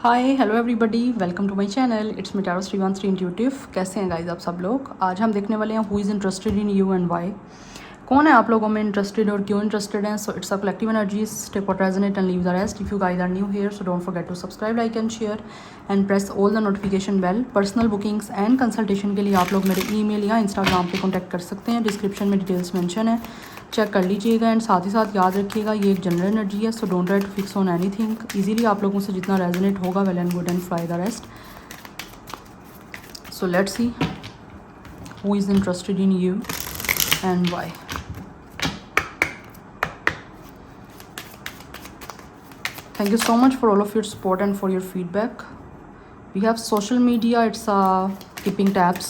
Hi hello everybody, welcome to my channel. It's me tarot Shrivansh intuitive. कैसे हैं guys आप सब लोग। आज हम देखने वाले हैं who is interested in you and why. कौन है आप लोगों में इंटरेस्टेड और क्यों इंटरेस्टेड हैं। So it's a collective energies, take what resonate and leave the rest. If you guys are new here so don't forget to subscribe, like and share and press all the notification bell. Personal bookings and consultation के लिए आप लोग मेरे email या Instagram पे contact कर सकते हैं। डिस्क्रिप्शन में डिटेल्स मेंशन है, चेक कर लीजिएगा। एंड साथ ही साथ याद रखिएगा ये एक जनरल एनर्जी है, so don't try to fix on anything. Easily आप लोगों से जितना रेजोनेट होगा well and good and fly the rest. So let's see who is interested in you and why. Thank you so much for all of your support and for your feedback. We have social media, it's keeping tabs.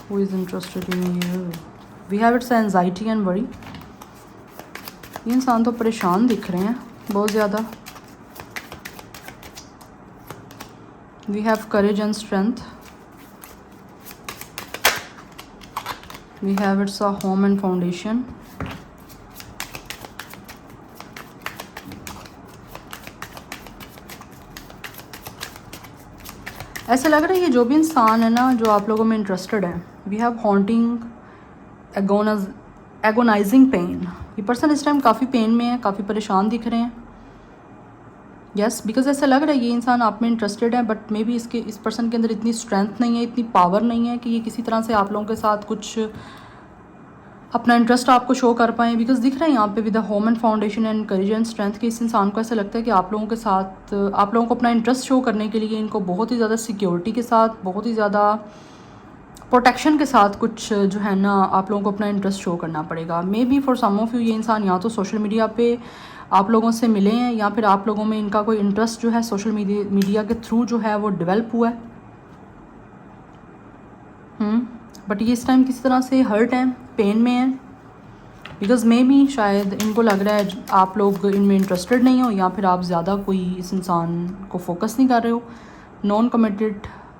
Who is interested in you? We have it's anxiety and worry. ये इंसान तो परेशान दिख रहे हैं बहुत ज़्यादा. We have courage and strength. We have it's a home and foundation. ऐसा लग रहा है ये जो भी इंसान है ना जो आप लोगों में इंटरेस्टेड है, we have haunting agonising pain. ये पर्सन इस टाइम काफ़ी पेन में है, काफ़ी परेशान दिख रहे हैं. यस, बिकॉज ऐसा लग रहा है ये इंसान आप में इंटरेस्टेड है, बट मे बी इस पर्सन के अंदर इतनी स्ट्रेंथ नहीं है, इतनी पावर नहीं है कि ये किसी तरह से आप लोगों के साथ कुछ अपना इंटरेस्ट आपको शो कर पाएँ. बिकॉज दिख रहा है यहाँ पे with the home and foundation and courage and strength कि इस इंसान को ऐसा लगता है कि आप लोगों के साथ, आप लोगों को अपना इंटरेस्ट शो करने के लिए इनको बहुत ही ज़्यादा सिक्योरिटी के साथ, बहुत ही ज़्यादा प्रोटेक्शन के साथ कुछ जो है ना आप लोगों को अपना इंटरेस्ट शो करना पड़ेगा. May be for some of you ये इंसान या तो सोशल मीडिया पे आप लोगों से मिले हैं या फिर आप लोगों में इनका कोई इंटरेस्ट जो है सोशल मीडिया के थ्रू जो है वो डेवलप हुआ है. बट ये इस टाइम किसी तरह से हर्ट है, पेन में है. बिकॉज मे बी शायद इनको लग रहा है आप लोग इनमें इंटरेस्टेड नहीं हो या फिर आप ज़्यादा कोई इस इंसान को फोकस नहीं कर रहे हो. Non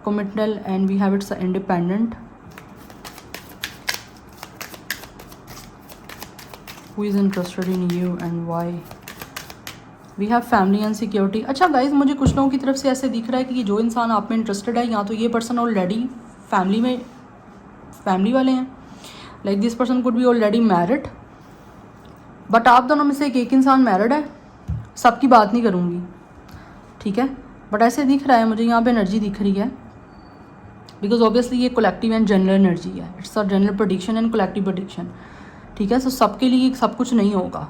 committal and we have its independent. Who is interested in you and why. We have family and security. अच्छा गाइज, मुझे कुछ लोगों की तरफ से ऐसे दिख रहा है कि ये जो इंसान आप में इंटरेस्टेड है या तो ये पर्सन ऑलरेडी फैमिली वाले हैं, like this person could be already married. But आप दोनों में से एक इंसान मैरिड है. सबकी बात नहीं करूँगी, ठीक है, बट ऐसे दिख रहा है मुझे, यहाँ पे एनर्जी दिख रही है. बिकॉज ऑब्वियसली ये कलेक्टिव एंड जनरल एनर्जी है. It's a general prediction and collective prediction, ठीक है. सो सबके लिए सब कुछ नहीं होगा.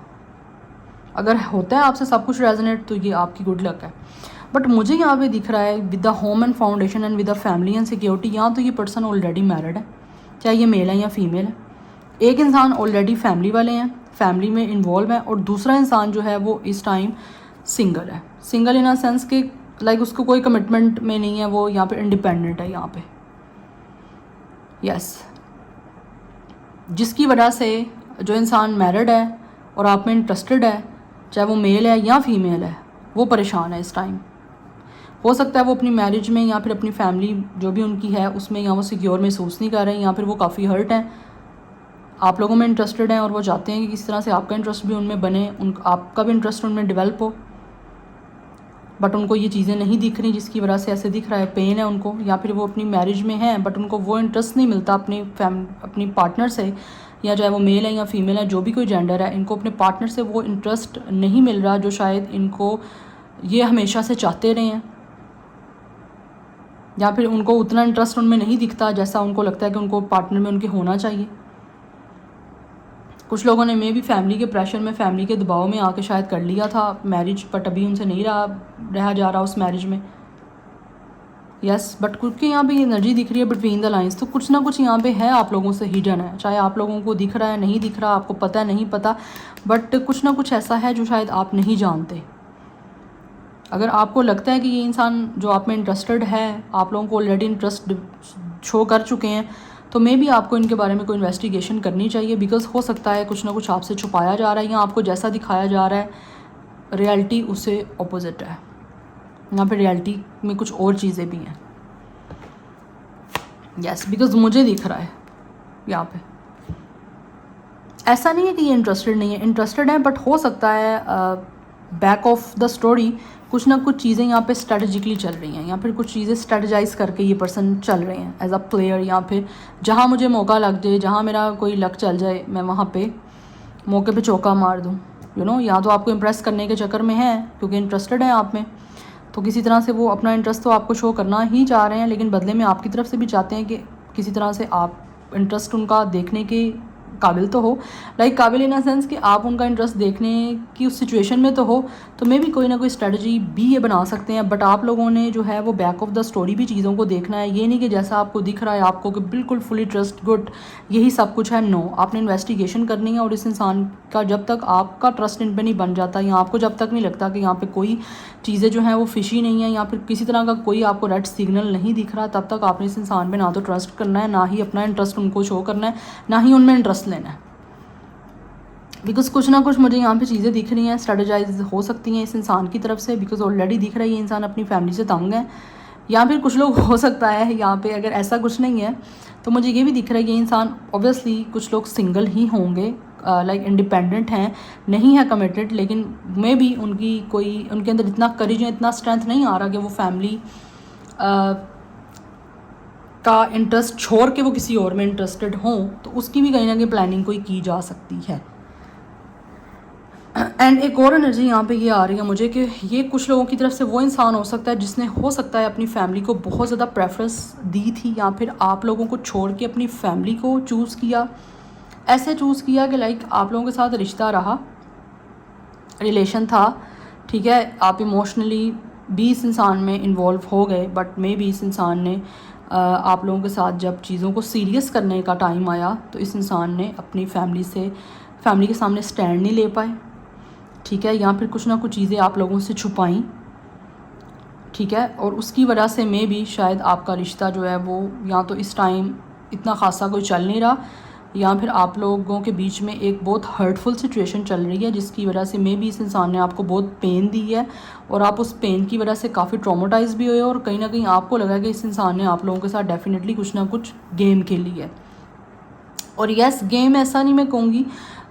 अगर होता है आपसे सब कुछ रेजोनेट तो ये आपकी गुड लक है. बट मुझे यहाँ पे दिख रहा है with the home and foundation and with the family and security, यहाँ तो ये पर्सन ऑलरेडी मैरिड है, चाहे ये मेल है या फीमेल है. एक इंसान ऑलरेडी फैमिली वाले हैं, फैमिली में इन्वॉल्व है, और दूसरा इंसान जो है वो इस टाइम सिंगल है. सिंगल इन अ सेंस के लाइक उसको कोई कमिटमेंट में नहीं है, वो यहाँ पे इंडिपेंडेंट है यहाँ पे. यस, जिसकी वजह से जो इंसान मैरिड है और आप में इंटरेस्टेड है, चाहे वो मेल है या फीमेल है, वो परेशान है इस टाइम. हो सकता है वो अपनी मैरिज में या फिर अपनी फैमिली जो भी उनकी है उसमें या वो सिक्योर महसूस नहीं कर रहे हैं, या फिर वो काफ़ी हर्ट हैं, आप लोगों में इंटरेस्टेड हैं और वो चाहते हैं कि किस तरह से आपका इंटरेस्ट भी उनमें बने, आपका भी इंटरेस्ट उनमें डेवलप हो. बट उनको ये चीज़ें नहीं दिख रही, जिसकी वजह से ऐसे दिख रहा है पेन है उनको. या फिर वो अपनी मैरिज में हैं बट उनको वो इंटरेस्ट नहीं मिलता अपनी पार्टनर से, या चाहे वो मेल है या फीमेल है, जो भी कोई जेंडर है, इनको अपने पार्टनर से वो इंटरेस्ट नहीं मिल रहा जो शायद इनको ये हमेशा से चाहते रहे हैं. या फिर उनको उतना इंटरेस्ट उनमें नहीं दिखता जैसा उनको लगता है कि उनको पार्टनर में उनके होना चाहिए. कुछ लोगों ने मे भी फैमिली के प्रेशर में, फैमिली के दबाव में आके शायद कर लिया था मैरिज, बट अभी उनसे नहीं रहा जा रहा उस मैरिज में. यस, बट क्योंकि यहाँ पे एनर्जी दिख रही है बिटवीन द लाइंस, तो कुछ ना कुछ यहाँ पे है आप लोगों से हिडन है. चाहे आप लोगों को दिख रहा है, नहीं दिख रहा, आपको पता है, नहीं पता, बट कुछ ना कुछ ऐसा है जो शायद आप नहीं जानते. अगर आपको लगता है कि ये इंसान जो आप में इंटरेस्टेड है, आप लोगों को ऑलरेडी इंटरेस्ट शो कर चुके हैं, तो मे बी आपको इनके बारे में कोई इन्वेस्टिगेशन करनी चाहिए. बिकॉज हो सकता है कुछ ना कुछ आपसे छुपाया जा रहा है, या आपको जैसा दिखाया जा रहा है रियलिटी उससे ऑपोजिट है. यहाँ पे रियलिटी में कुछ और चीज़ें भी हैं. यस, बिकॉज मुझे दिख रहा है यहाँ पे ऐसा नहीं है कि ये इंटरेस्टेड नहीं है, इंटरेस्टेड है, बट हो सकता है बैक ऑफ द स्टोरी कुछ ना कुछ चीज़ें यहाँ पे स्ट्रेटजिकली चल रही हैं, या फिर कुछ चीज़ें स्ट्रेटजाइज करके ये पर्सन चल रहे हैं एज अ प्लेयर, या फिर जहाँ मुझे मौका लग जाए, जहाँ मेरा कोई लक चल जाए, मैं वहाँ पे मौके पे चौका मार दूँ, यू नो। या तो आपको इम्प्रेस करने के चक्कर में है क्योंकि इंटरेस्टेड है आप में, तो किसी तरह से वो अपना इंटरेस्ट तो आपको शो करना ही चाह रहे हैं, लेकिन बदले में आपकी तरफ से भी चाहते हैं कि किसी तरह से आप इंटरेस्ट उनका देखने के काबिल तो हो, लाइक काबिल इन अ सेंस कि आप उनका इंटरेस्ट देखने की उस सिचुएशन में तो हो, तो मे भी कोई ना कोई स्ट्रेटजी भी ये बना सकते हैं। बट आप लोगों ने जो है वो बैक ऑफ द स्टोरी भी चीज़ों को देखना है, ये नहीं कि जैसा आपको दिख रहा है आपको कि बिल्कुल फुली ट्रस्ट गुड यही सब कुछ है। नो, आपने इन्वेस्टिगेशन करनी है, और इस इंसान का जब तक आपका ट्रस्ट इन पर नहीं बन जाता, या आपको जब तक नहीं लगता कि यहाँ पर कोई चीज़ें जो हैं वो फिशी नहीं है, या फिर किसी तरह का कोई आपको रेड सिग्नल नहीं दिख रहा, तब तक आपने इस इंसान पे ना तो ट्रस्ट करना है, ना ही अपना इंटरेस्ट उनको शो करना है, ना ही उनमें इंटरेस्ट लेना है। बिकॉज कुछ ना कुछ मुझे यहाँ पे चीज़ें दिख रही हैं, स्ट्रेटजाइज हो सकती हैं इस इंसान की तरफ से, बिकॉज ऑलरेडी दिख रहा है ये इंसान अपनी फैमिली से तंग है। या फिर कुछ लोग हो सकता है यहाँ पे, अगर ऐसा कुछ नहीं है तो मुझे ये भी दिख रहा है कि ये इंसान ऑब्वियसली कुछ लोग सिंगल ही होंगे, लाइक इंडिपेंडेंट हैं, नहीं है कमिटेड, लेकिन मे बी उनके अंदर इतना करेज या इतना स्ट्रेंथ नहीं आ रहा कि वो फैमिली का इंटरेस्ट छोड़ के वो किसी और में इंटरेस्टेड हों, तो उसकी भी कहीं ना कहीं प्लानिंग कोई की जा सकती है। एंड एक और एनर्जी यहाँ पे ये आ रही है मुझे कि ये कुछ लोगों की तरफ से वो इंसान हो सकता है जिसने हो सकता है अपनी फैमिली को बहुत ज़्यादा प्रेफरेंस दी थी, या फिर आप लोगों को छोड़ के अपनी फैमिली को चूज़ किया, ऐसे चूज़ किया कि लाइक आप लोगों के साथ रिश्ता रहा, रिलेशन था, ठीक है, आप इमोशनली भी इस इंसान में इन्वॉल्व हो गए, बट मे भी इस इंसान ने आप लोगों के साथ जब चीज़ों को सीरियस करने का टाइम आया तो इस इंसान ने अपनी फैमिली के सामने स्टैंड नहीं ले पाए, ठीक है, या फिर कुछ ना कुछ चीज़ें आप लोगों से छुपाई, ठीक है, और उसकी वजह से मे भी शायद आपका रिश्ता जो है वो या तो इस टाइम इतना खासा कोई चल नहीं रहा, या फिर आप लोगों के बीच में एक बहुत हर्टफुल सिचुएशन चल रही है, जिसकी वजह से मे भी इस इंसान ने आपको बहुत पेन दी है, और आप उस पेन की वजह से काफ़ी ट्रॉमेटाइज भी हुए, और कहीं ना कहीं आपको लगा कि इस इंसान ने आप लोगों के साथ डेफिनेटली कुछ ना कुछ गेम खेली है। और यस, गेम ऐसा नहीं मैं कहूँगी,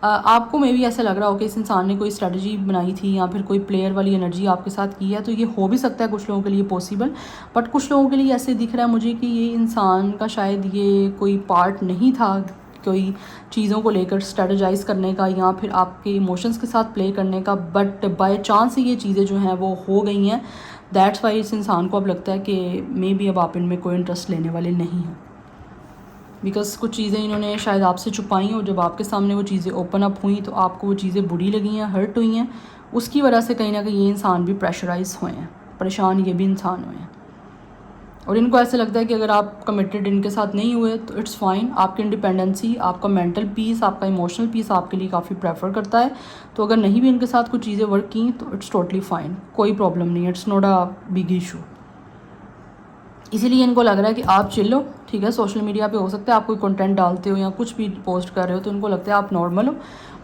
आपको मे भी ऐसा लग रहा हो कि इस इंसान ने कोई स्ट्रेटजी बनाई थी, या फिर कोई प्लेयर वाली एनर्जी आपके साथ की है, तो ये हो भी सकता है कुछ लोगों के लिए पॉसिबल। बट कुछ लोगों के लिए ऐसे दिख रहा है मुझे कि ये इंसान का शायद ये कोई पार्ट नहीं था कोई चीज़ों को लेकर स्ट्रेटजाइज करने का, या फिर आपके इमोशंस के साथ प्ले करने का, बट बाय चांस ये चीज़ें जो हैं वो हो गई हैं। दैट्स वाई इस इंसान को अब लगता है कि मे बी अब आप इनमें कोई इंटरेस्ट लेने वाले नहीं हैं, बिकॉज कुछ चीज़ें इन्होंने शायद आपसे छुपाई, और जब आपके सामने वो चीज़ें ओपन अप हुई तो आपको वो चीज़ें बुरी लगी हैं, हर्ट हुई हैं, उसकी वजह से कहीं ना कहीं ये इंसान भी प्रेशराइज हुए हैं, परेशान ये भी इंसान हुए हैं। और इनको ऐसे लगता है कि अगर आप कमिटेड इनके साथ नहीं हुए तो इट्स फाइन, आपकी इंडिपेंडेंसी, आपका मेंटल पीस, आपका इमोशनल पीस आपके लिए काफ़ी प्रेफर करता है, तो अगर नहीं भी इनके साथ कुछ चीज़ें वर्क की तो इट्स टोटली फाइन, कोई प्रॉब्लम नहीं है, it's not a big issue. इसीलिए इनको लग रहा है कि आप चिल हो, ठीक है, सोशल मीडिया पे हो सकता है आप कोई कंटेंट डालते हो या कुछ भी पोस्ट कर रहे हो तो इनको लगता है आप नॉर्मल हो,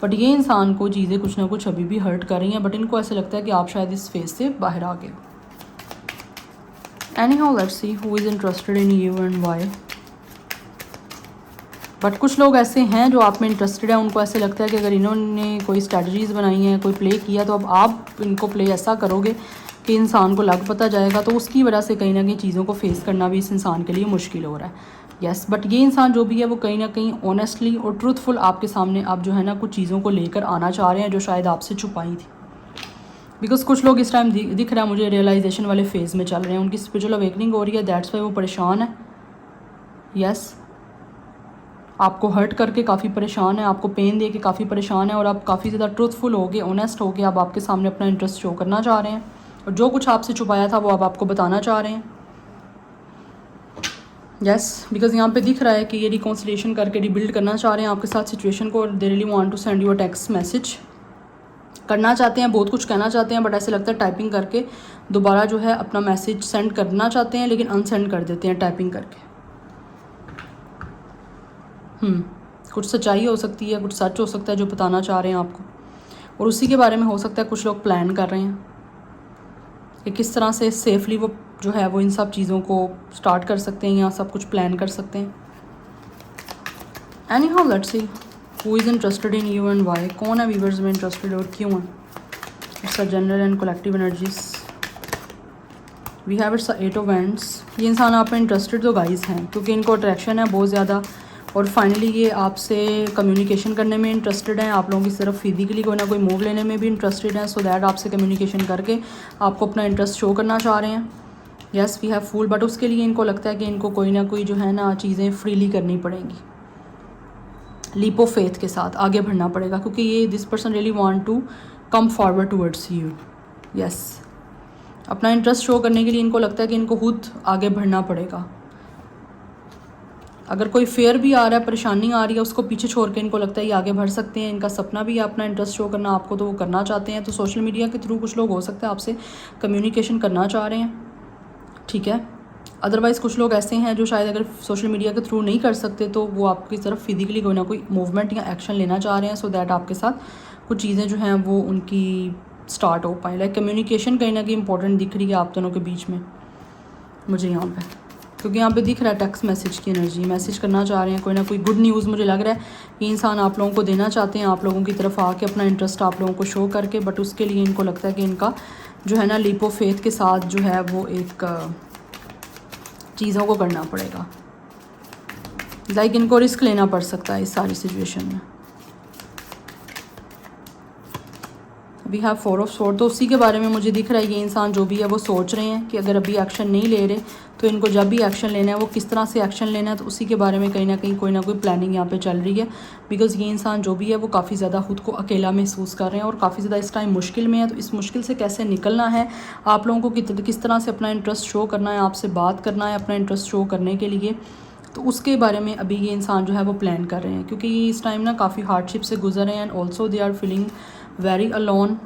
बट ये इंसान को चीज़ें कुछ ना कुछ अभी भी हर्ट कर रही हैं, बट इनको ऐसे लगता है कि आप शायद इस फेज से बाहर आ गए। Anyhow, let's see who is interested in you and why. But कुछ लोग ऐसे हैं जो आप में इंटरेस्टेड है, उनको ऐसे लगता है कि अगर इन्होंने कोई स्ट्रैटेजीज़ बनाई हैं, कोई प्ले किया, तो अब आप इनको प्ले ऐसा करोगे कि इंसान को लग पता जाएगा, तो उसकी वजह से कहीं ना कहीं चीज़ों को फेस करना भी इस इंसान के लिए मुश्किल हो रहा है। यस, बट ये इंसान जो भी है वो कहीं ना कहीं ऑनेस्टली और ट्रूथफुल आपके सामने आप जो है ना कुछ चीज़ों को लेकर आना चाह रहे हैं जो शायद आपसे छुपाई थी। बिकॉज कुछ लोग इस टाइम दिख रहा है मुझे रियलाइजेशन वाले फेज़ में चल रहे हैं, उनकी स्पिरिचुअल अवेकनिंग हो रही है, दैट्स वाई वो परेशान है। यस, आपको हर्ट करके काफ़ी परेशान है, आपको पेन दे के काफ़ी परेशान है, और आप काफ़ी ज़्यादा ट्रूथफुल हो गए, ऑनेस्ट हो गए, आप आपके सामने अपना इंटरेस्ट शो करना चाह रहे हैं, और जो कुछ आपसे छुपाया था वो आप आपको बताना चाह रहे हैं। यस, बिकॉज यहाँ पे दिख रहा है कि ये रिकॉन्सिलिएशन करके रिबिल्ड करना चाह रहे हैं आपके साथ सिचुएशन को, और they really want to send you a text message, करना चाहते हैं, बहुत कुछ कहना चाहते हैं, बट ऐसे लगता है टाइपिंग करके दोबारा जो है अपना मैसेज सेंड करना चाहते हैं, लेकिन अनसेंड कर देते हैं टाइपिंग करके। कुछ सच्चाई हो सकती है, कुछ सच हो सकता है जो बताना चाह रहे हैं आपको, और उसी के बारे में हो सकता है कुछ लोग प्लान कर रहे हैं कि किस तरह से सेफली वो जो है वो इन सब चीज़ों को स्टार्ट कर सकते हैं या सब कुछ प्लान कर सकते हैं। Anyhow, let's see who is interested in you and why, कौन है व्यूवर्स में इंटरेस्टेड और क्यों है। It's a general and collective energies. We have its 8 of wands. ये इंसान आप में इंटरेस्टेड तो गाइस हैं क्योंकि इनको अट्रैक्शन है बहुत ज़्यादा, और फाइनली ये आपसे कम्युनिकेशन करने में इंटरेस्टेड हैं। आप लोगों की सिर्फ फिजिकली कोई ना कोई मूव लेने में भी इंटरेस्टेड हैं, सो दैट आपसे कम्युनिकेशन करके आपको अपना इंटरेस्ट शो करना चाह रहे हैं। Yes we have fool, but उसके लिए इनको लगता है कि इनको कोई ना कोई जो है ना चीज़ें फ्रीली करनी पड़ेंगी, लीप ऑफ फेथ के साथ आगे बढ़ना पड़ेगा, क्योंकि ये this person really want to come forward towards you. Yes अपना इंटरेस्ट शो करने के लिए इनको लगता है कि इनको खुद आगे बढ़ना पड़ेगा। अगर कोई फेयर भी आ रहा है, परेशानी आ रही है, उसको पीछे छोड़ के इनको लगता है ये आगे बढ़ सकते हैं। इनका सपना भी है अपना इंटरेस्ट शो करना आपको, तो वो करना चाहते हैं। तो सोशल मीडिया के थ्रू कुछ लोग हो सकते हैं आपसे कम्युनिकेशन करना चाह रहे हैं, ठीक है। अदरवाइज़ कुछ लोग ऐसे हैं जो शायद अगर सोशल मीडिया के थ्रू नहीं कर सकते तो वो आपकी तरफ फिजिकली कोई ना कोई मूवमेंट या एक्शन लेना चाह रहे हैं, सो दैट आपके साथ कुछ चीज़ें जो हैं वो उनकी स्टार्ट हो पाए। लाइक कम्युनिकेशन कहीं ना कहीं इंपॉर्टेंट दिख रही है आप दोनों के बीच में मुझे यहाँ पे, क्योंकि यहाँ पे दिख रहा है टेक्स्ट मैसेज की एनर्जी, मैसेज करना चाह रहे हैं, कोई ना कोई गुड न्यूज़ मुझे लग रहा है ये इंसान आप लोगों को देना चाहते हैं, आप लोगों की तरफ आके अपना इंटरेस्ट आप लोगों को शो करके। बट उसके लिए इनको लगता है कि इनका जो है ना लीप ऑफ फेथ के साथ जो है वो एक चीज़ों को करना पड़ेगा। लाइक इनको रिस्क लेना पड़ सकता है इस सारी सिचुएशन में। वी हैव 4 ऑफ स्वॉर्ड, तो उसी के बारे में मुझे दिख रहा है ये इंसान जो भी है वो सोच रहे हैं कि अगर अभी एक्शन नहीं ले रहे तो इनको जब भी एक्शन लेना है वो किस तरह से एक्शन लेना है, तो उसी के बारे में कहीं ना कहीं कोई ना कोई प्लानिंग यहाँ पे चल रही है। बिकॉज़ ये इंसान जो भी है वो काफ़ी ज़्यादा खुद को अकेला महसूस कर रहे हैं और काफ़ी ज़्यादा इस टाइम मुश्किल में है। तो इस मुश्किल से कैसे निकलना है, आप लोगों को किस तरह से अपना इंटरेस्ट शो करना है, आपसे बात करना है अपना इंटरेस्ट शो करने के लिए, तो उसके बारे में अभी ये इंसान जो है वो प्लान कर रहे हैं। क्योंकि ये इस टाइम ना काफ़ी हार्डशिप से गुजर रहे हैं and also they are feeling very alone,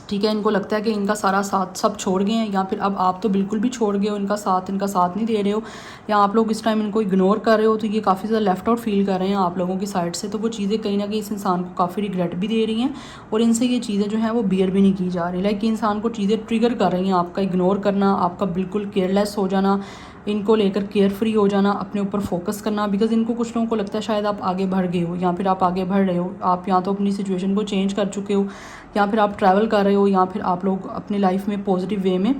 ठीक है। इनको लगता है कि इनका सारा साथ सब छोड़ गए हैं, या फिर अब आप तो बिल्कुल भी छोड़ गए हो इनका साथ नहीं दे रहे हो, या आप लोग इस टाइम इनको इग्नोर कर रहे हो, तो ये काफ़ी ज़्यादा लेफ्ट आउट फील कर रहे हैं आप लोगों की साइड से। तो वो चीज़ें कहीं ना कहीं इस इंसान को काफ़ी रिग्रेट भी दे रही हैं और इनसे ये चीज़ें जो हैं वो बियर भी नहीं की जा रही। लाइक इंसान को चीज़ें ट्रिगर कर रही हैं, आपका इग्नोर करना, आपका बिल्कुल केयरलेस हो जाना, इनको लेकर केयर फ्री हो जाना, अपने ऊपर फोकस करना। बिकॉज इनको कुछ लोगों को लगता है शायद आप आगे बढ़ गए हो, या फिर आप आगे बढ़ रहे हो, आप या तो अपनी सिचुएशन को चेंज कर चुके हो, या फिर आप ट्रैवल कर रहे हो, या फिर आप लोग अपनी लाइफ में पॉजिटिव वे में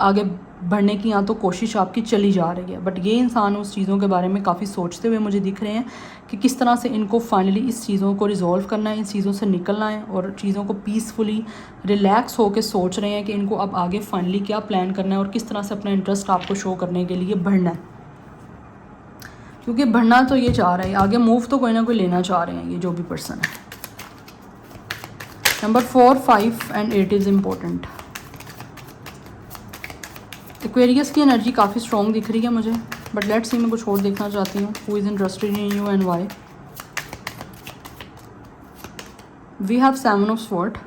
आगे बढ़ने की या तो कोशिश आपकी चली जा रही है। बट ये इंसान उस चीज़ों के बारे में काफ़ी सोचते हुए मुझे दिख रहे हैं कि किस तरह से इनको फाइनली इस चीज़ों को रिजॉल्व करना है, इन चीज़ों से निकलना है, और चीज़ों को पीसफुली रिलैक्स होकर सोच रहे हैं कि इनको अब आगे फाइनली क्या प्लान करना है और किस तरह से अपना इंटरेस्ट आपको शो करने के लिए बढ़ना है। क्योंकि बढ़ना तो ये चाह रहे हैं, आगे मूव तो कोई ना कोई लेना चाह रहे हैं ये जो भी पर्सन है। Number 4, 5 and 8 is important. Aquarius की एनर्जी काफ़ी स्ट्रॉन्ग दिख रही है मुझे, बट लेट्स सी मैं कुछ और देखना चाहती हूँ। Who is interested in you and why. We have 7 of sword.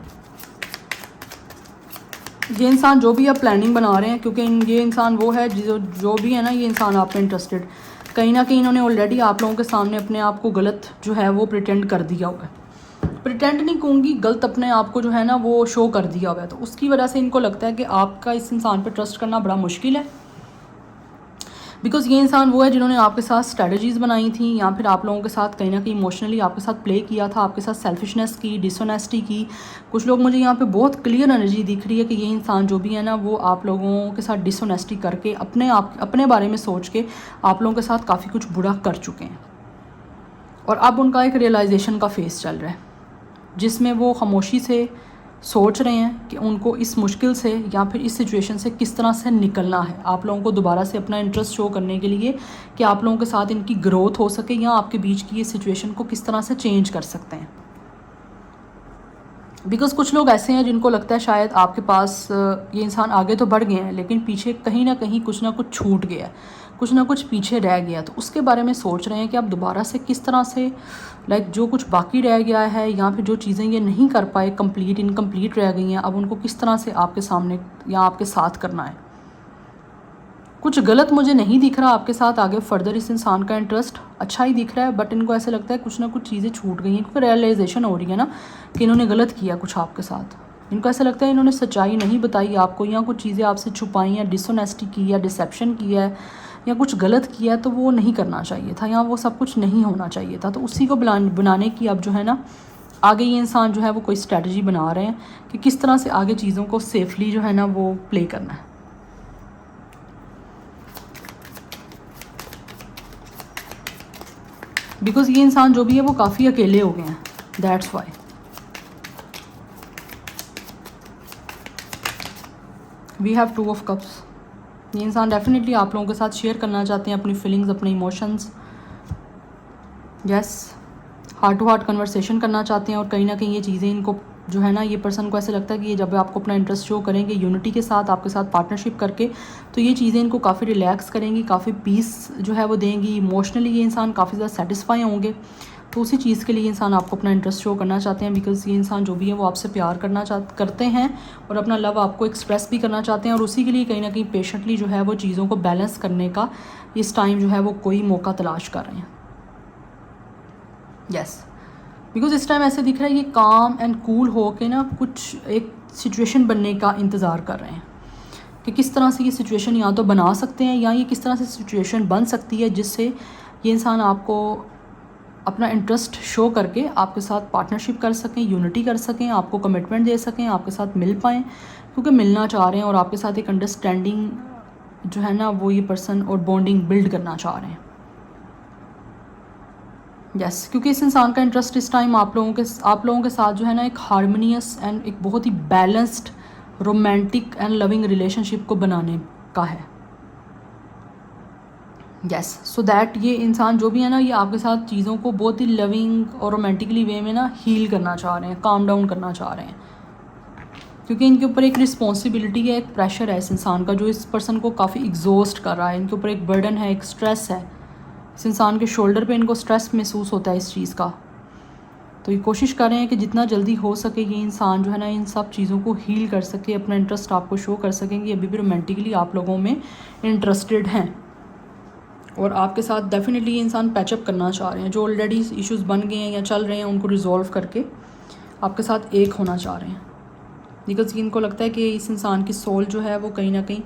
ये इंसान जो भी आप प्लानिंग बना रहे हैं, क्योंकि ये इंसान वो है जो भी है ना, ये इंसान आप में इंटरेस्टेड, कहीं ना कहीं इन्होंने ऑलरेडी आप लोगों के सामने अपने आप को गलत जो है वो प्रिटेंड कर दिया हुआ है। प्रिटेंड नहीं कहूँगी, गलत अपने आप को जो है ना वो शो कर दिया हुआ है। तो उसकी वजह से इनको लगता है कि आपका इस इंसान पे ट्रस्ट करना बड़ा मुश्किल है। बिकॉज़ ये इंसान वो है जिन्होंने आपके साथ स्ट्रेटजीज़ बनाई थी, या फिर आप लोगों के साथ कहीं ना कहीं इमोशनली आपके साथ प्ले किया था, आपके साथ सेल्फिशनेस की, डिसऑनेस्टी की। कुछ लोग मुझे यहाँ पे बहुत क्लियर एनर्जी दिख रही है कि ये इंसान जो भी है ना वो आप लोगों के साथ डिसऑनेस्टी करके अपने बारे में सोच के आप लोगों के साथ काफ़ी कुछ बुरा कर चुके हैं, और अब उनका एक रियलाइजेशन का फेस चल रहा है जिसमें वो खामोशी से सोच रहे हैं कि उनको इस मुश्किल से या फिर इस सिचुएशन से किस तरह से निकलना है, आप लोगों को दोबारा से अपना इंटरेस्ट शो करने के लिए, कि आप लोगों के साथ इनकी ग्रोथ हो सके, या आपके बीच की ये सिचुएशन को किस तरह से चेंज कर सकते हैं। बिकॉज़ कुछ लोग ऐसे हैं जिनको लगता है शायद आपके पास ये इंसान आगे तो बढ़ गए हैं, लेकिन पीछे कहीं ना कहीं कुछ ना कुछ छूट गया है, कुछ ना कुछ पीछे रह गया। तो उसके बारे में सोच रहे हैं कि आप दोबारा से किस तरह से लाइक जो कुछ बाकी रह गया है, या फिर जो चीज़ें ये नहीं कर पाए, कंप्लीट इनकम्प्लीट रह गई हैं, अब उनको किस तरह से आपके सामने या आपके साथ करना है। कुछ गलत मुझे नहीं दिख रहा आपके साथ आगे फर्दर, इस इंसान का इंटरेस्ट अच्छा ही दिख रहा है, बट इनको ऐसे लगता है कुछ ना कुछ चीज़ें छूट गई हैं, क्योंकि रियलाइजेशन हो रही है ना कि इन्होंने गलत किया कुछ आपके साथ। इनको ऐसा लगता है इन्होंने सच्चाई नहीं बताई आपको, या कुछ चीज़ें आपसे छुपाई, या डिसऑनेस्टी की, या डिसेप्शन किया है, या कुछ गलत किया तो वो नहीं करना चाहिए था, या वो सब कुछ नहीं होना चाहिए था। तो उसी को बनाने की अब जो है ना आगे ये इंसान जो है वो कोई स्ट्रैटेजी बना रहे हैं कि किस तरह से आगे चीज़ों को सेफली जो है ना वो प्ले करना है। बिकॉज ये इंसान जो भी है वो काफ़ी अकेले हो गए हैं, that's why. We have 2 of cups. ये इंसान डेफिनेटली आप लोगों के साथ शेयर करना चाहते हैं अपनी फीलिंग्स, अपने emotions. Yes, heart to heart conversation करना चाहते हैं, और कहीं ना कहीं ये चीज़ें इनको जो है ना, ये पर्सन को ऐसे लगता है कि ये जब आपको अपना इंटरेस्ट शो करेंगे यूनिटी के साथ, आपके साथ पार्टनरशिप करके, तो ये चीज़ें इनको काफ़ी रिलैक्स करेंगी, काफ़ी पीस जो है वो देंगी। इमोशनली ये इंसान काफ़ी ज़्यादा सेटिस्फाई होंगे। तो उसी चीज़ के लिए इंसान आपको अपना इंटरेस्ट शो करना चाहते हैं, बिकॉज ये इंसान जो भी है वो आपसे प्यार करते हैं और अपना लव आपको एक्सप्रेस भी करना चाहते हैं, और उसी के लिए कहीं ना कहीं पेशेंटली जो है वो चीज़ों को बैलेंस करने का इस टाइम जो है वो कोई मौका तलाश कर रहे हैं। यस, बिकॉज इस टाइम ऐसे दिख रहा है ये काम एंड कूल हो के ना कुछ एक सिचुएशन बनने का इंतज़ार कर रहे हैं कि किस तरह से ये सिचुएशन या तो बना सकते हैं, या ये किस तरह से सिचुएशन बन सकती है जिससे ये इंसान आपको अपना इंटरेस्ट शो करके आपके साथ पार्टनरशिप कर सकें, यूनिटी कर सकें, आपको कमिटमेंट दे सकें, आपके साथ मिल पाएँ, क्योंकि मिलना चाह रहे हैं और आपके साथ एक अंडरस्टैंडिंग जो है ना वो ये पर्सन और बॉन्डिंग बिल्ड करना चाह रहे हैं। यस, क्योंकि इस इंसान का इंटरेस्ट इस टाइम आप लोगों के साथ जो है ना एक हार्मोनियस एंड एक बहुत ही balanced romantic and loving relationship को बनाने का है। यस, सो दैट ये इंसान जो भी है ना ये आपके साथ चीज़ों को बहुत ही लविंग और रोमांटिकली वे में ना हील करना चाह रहे हैं, काम डाउन करना चाह रहे हैं, क्योंकि इनके ऊपर एक रिस्पॉन्सिबिलिटी है, एक प्रेशर है इस इंसान का जो इस पर्सन को काफ़ी एग्जॉस्ट कर रहा है। इनके ऊपर एक बर्डन है, एक स्ट्रेस है, इस इंसान के शोल्डर पे इनको स्ट्रेस महसूस होता है इस चीज़ का। तो ये कोशिश कर रहे हैं कि जितना जल्दी हो सके ये इंसान जो है ना इन सब चीज़ों को हील कर सके, अपना इंटरेस्ट आपको शो कर सकेंगे, अभी भी रोमांटिकली आप लोगों में इंटरेस्टेड हैं और आपके साथ डेफिनेटली ये इंसान पैचअप करना चाह रहे हैं। जो ऑलरेडी इश्यूज़ बन गए हैं या चल रहे हैं उनको रिजॉल्व करके आपके साथ एक होना चाह रहे हैं, बिकॉज इनको लगता है कि इस इंसान की सोल जो है वो कहीं ना कहीं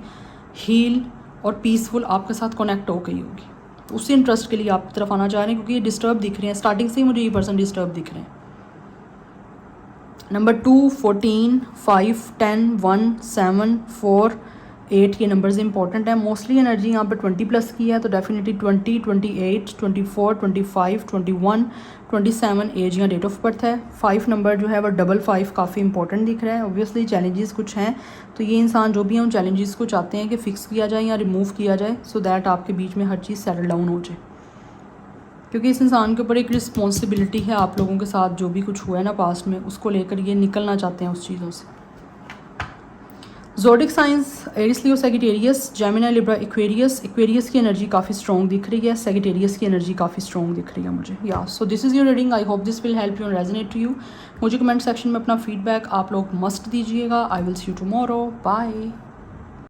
हील और पीसफुल आपके साथ कनेक्ट हो गई होगी। उसी इंटरेस्ट के लिए आपकी तरफ आना चाह रहे हैं, क्योंकि ये डिस्टर्ब दिख रहे हैं, स्टार्टिंग से ही मुझे ये पर्सन डिस्टर्ब दिख रहे हैं। नंबर 2, 14, 5, 10, 1, 7, 4, 8 ये नंबर्स इंपॉर्टेंट हैं। मोस्टली एनर्जी यहाँ पे 20 प्लस की है, तो डेफिनेटली 20, 28, 24, 25, 21, 27 एज या डेट ऑफ बर्थ है। 5 नंबर जो है वो 55 काफ़ी इंपॉर्टेंट दिख रहा है। ऑब्वियसली चैलेंजेस कुछ हैं, तो ये इंसान जो भी हैं उन चैलेंजेस को चाहते हैं कि फ़िक्स किया जाए या रिमूव किया जाए, सो दैट आपके बीच में हर चीज़ सेटल डाउन हो जाए, क्योंकि इस इंसान के ऊपर एक रिस्पॉन्सिबिलिटी है आप लोगों के साथ जो भी कुछ हुआ है ना पास्ट में, उसको लेकर ये निकलना चाहते हैं उस चीज़ों से। Zodiac science Aries, Leo, Sagittarius, Gemini, Libra, Aquarius. Aquarius की एनर्जी काफ़ी स्ट्रॉन्ग दिख रही है, सैजिटेरियस की एनर्जी काफ़ी स्ट्रॉन्ग दिख रही है मुझे। या so this is your reading, I hope this will help you and resonate to you. मुझे कमेंट सेक्शन में अपना फीडबैक आप लोग मस्ट दीजिएगा। I will see you tomorrow, bye.